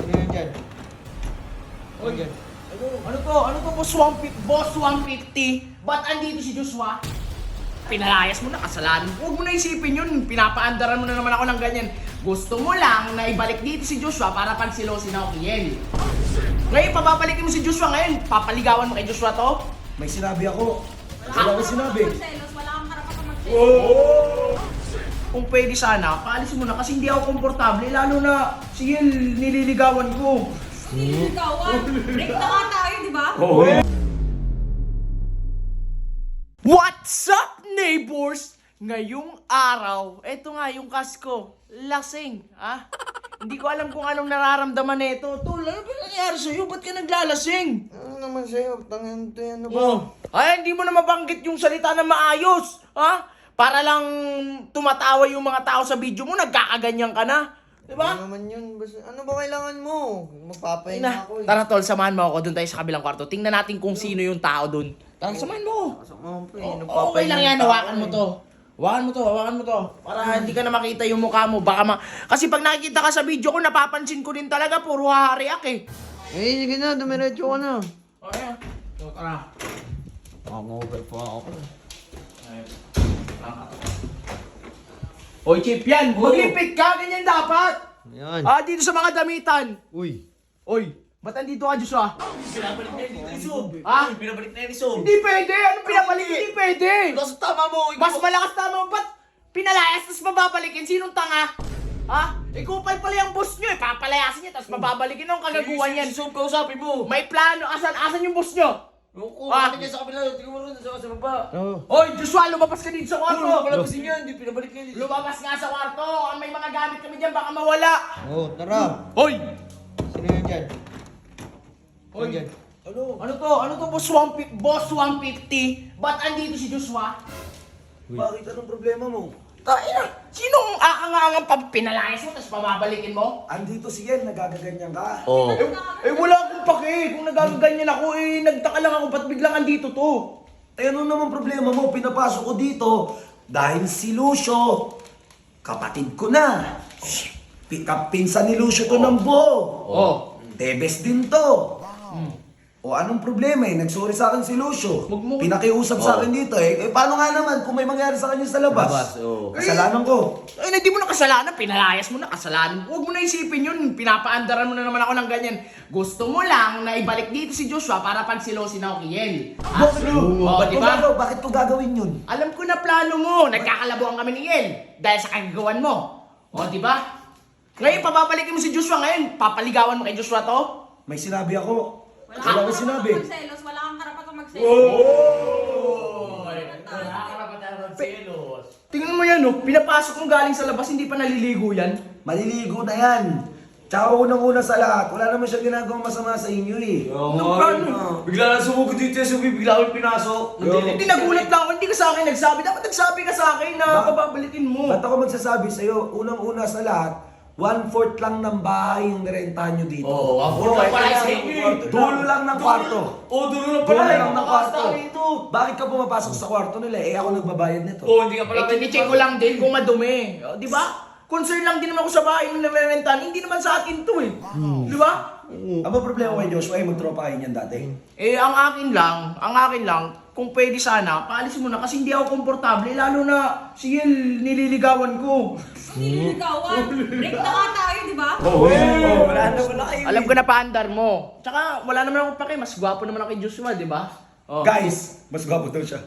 Sino yun dyan? Oy, ano to? Ano to, Boss 150? Ba't andito si Joshua? Pinalayas mo na, kasalanan. Huwag mo na isipin yun. Pinapaandaran mo na naman ako ng ganyan. Gusto mo lang na ibalik dito si Joshua para pagsilosin ako kay Yel. Ngayon, papabalikin mo si Joshua ngayon. Papaligawan mo kay Joshua to? May sinabi ako. Wala akong sinabi. Wala kang karapatan magselos. Kung pwede sana, paalisin mo na kasi hindi ako komportable. Lalo na si Yel nililigawan ko. Nililigawan. Break na nga tayo, di ba? What's up, neighbors? Ngayong araw, eto nga yung kasko, lasing, ha? Hindi ko alam kung anong nararamdaman nito. Tol, ano ba nangyari sa'yo? Ba't ka naglalasing? Ano naman sa'yo? Tangan to yan, ano ba? Oh. Ay, hindi mo na mabanggit yung salita na maayos, ha? Para lang tumatawa yung mga tao sa video mo, nagkakaganyan ka na. Diba? Ano naman yun? Basta, ano ba kailangan mo? Magpapahinga ako eh. Tara tol, samahan mo ako. Doon tayo sa kabilang kwarto. Tingnan natin kung sino yung tao doon. Tara, samahan mo. Okay lang yan, hawakan mo to. Hawakan mo to. Para hindi ka na makita yung mukha mo. Kasi pag nakikita ka sa video ko, napapansin ko din talaga, puro hahariak eh. Eh, sige na, dumiretso ka na. Okay, so, tara. Hangover pa ako. Hoy, Chip, yan! Maglipit ka! Ganyan dapat! Yan. Dito sa mga damitan! Uy. Oy, ba't andito ka, Joshua? Pinabalik na yun ni Sob. Ha? Pinabalik na yun ni Sob. Hindi pwede! Anong pinabalik? Hindi pwede! Kasi tama mo. Mas malakas tama mo, ba't pinalayas tapos mababalikin? Sinong tanga? Ha? Ikaw pala yung boss nyo eh, papalayasin niya tapos mababalikin ang kagaguhan yan. Si Sob, kausapin mo. May plano, asan yung boss nyo? Yung Ah. kumain niya sa kabila. Tingnan mo rin sa baba. Oh. Hoy, Joshua, lumabas ka dito sa Ano? kwarto! Palabasin yan. Hindi pinabalik na yun. Lumabas nga sa kwarto! May mga gamit kami dyan, baka mawala! Oh, tara. Hoy! Sino yun dyan? Hoy! Dyan. Ano to, Boss 150? Ba't andito si Joshua? Bakit? Anong problema mo? Taina! Sinong aangangang pinalayas mo tapos pababalikin mo? Andito si Yen, nagagaganyan ka. Oo. Wala akong pake. Kung nagagaganyan ako, nagtaka lang ako ba't biglang andito to? Eh ano naman problema mo? Pinapasok ko dito dahil si Lucio, kapatid ko na. Pinsan ni Lucio to ng buo. Oh. Tebes din to. O anong problema eh? Nagsorry sa akin si Lucio. Wag mo- Pinakiusap sa akin dito eh. Paano nga naman kung may mangyari sa kanya sa labas? Labas, oo. Kasalanan ko. Ay, hindi mo na kasalanan. Pinalayas mo na kasalanan. Huwag mo na isipin yun. Pinapaandaran mo na naman ako ng ganyan. Gusto mo lang na ibalik dito si Joshua para pagsilosin ako kay Yel. Bakit diba? Bakit ko gagawin yun? Alam ko na plano mo. Nagkakalabuan kami ni Yel dahil sa kagagawan mo. O, di ba? Ngayon, pababalikin mo si Joshua ngayon. Papaligawan mo kay Joshua to? May sinabi ako. Wala Wala kang akong sinabi. karapatan magselos. Wala kang karapatan magselos. Tingnan mo yan, no? Pinapasok mo galing sa labas, hindi pa naliligo yan. Maliligo na yan. Tsaka unang-una sa lahat, wala naman siya ginagawang masama sa inyo eh. Bigla na sumugod dito yung Sob. Bigla akong pinasok. Hindi nagulat lang ako, hindi ka sa akin nagsabi. Dapat nagsabi ka sa akin na Ba- pababalikin mo. Ba't ako magsasabi sa'yo, unang-una sa lahat, 1/4 lang ng bahay yung nirentahan nyo dito. Oo, 1/4 lang pala sa inyo eh. Dulo lang ng kwarto. Oo, dulo lang Dulo pala. lang ng kwarto. Dito. Bakit ka pumapasok sa kwarto nila? Eh ako nagbabayad nito. Oo, hindi ka pala. Kinicheck ko lang din kung madumi. O, di ba? Concern lang din naman ako sa bahay mo nire-rentahan. Hindi naman sa akin to eh. Di ba? Ano ba problema kay Joshua? Eh, magtropa kayo niyan dati. Ang akin lang, kung pwede sana, paalisin mo na kasi hindi ako komportable. Lalo na si Yel nililigawan ko. Nililigawan. Break na nga tayo, di ba? Wala kayo. Alam ko na paandar mo. Tsaka wala naman akong pake, mas gwapo naman ako kay Joshua, di ba? Oh. Guys, mas gwapo daw siya.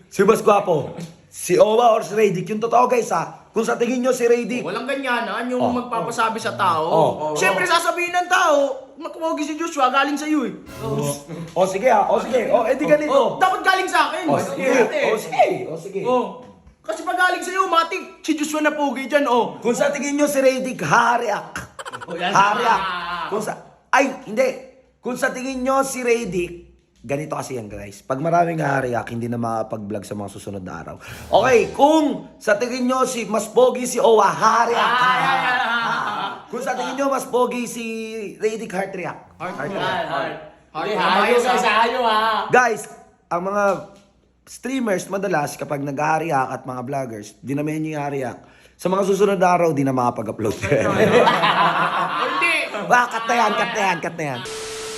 Si mas gwapo. Si Owa or si Radic. Yung totoo guys ha. Kung sa tingin nyo si Radic, Walang ganyanan, yung Oh. magpapasabi sa tao. Oh. Siyempre sasabihin ng tao, magkuwagi si Joshua, galing sa'yo eh. o sige ha, o sige. O edi ganito. Dapat galing sa akin. O sige. O sige. O sige. Oh. Kasi pag galing sa'yo, matik, si Joshua na pogi dyan, oh. Kung sa tingin nyo si Radic, hariak. Hariak. Kung sa... Ay, hindi. Kung sa tingin nyo si Radic, ganito kasi yan guys. Pag maraming hariak, hindi na makapag-vlog sa mga susunod na araw. Okay, kung sa tingin nyo si mas pogi si Owa, hariak. Kung sa tingin nyo mas pogi si Radic, heart react. Guys, ang mga streamers madalas kapag nag-hariak at mga vloggers, dinamihan nyo yung hariak. Sa mga susunod na araw, di na makapag-upload. Hindi, Wah, cut na yan, cut na yan, cut na yan.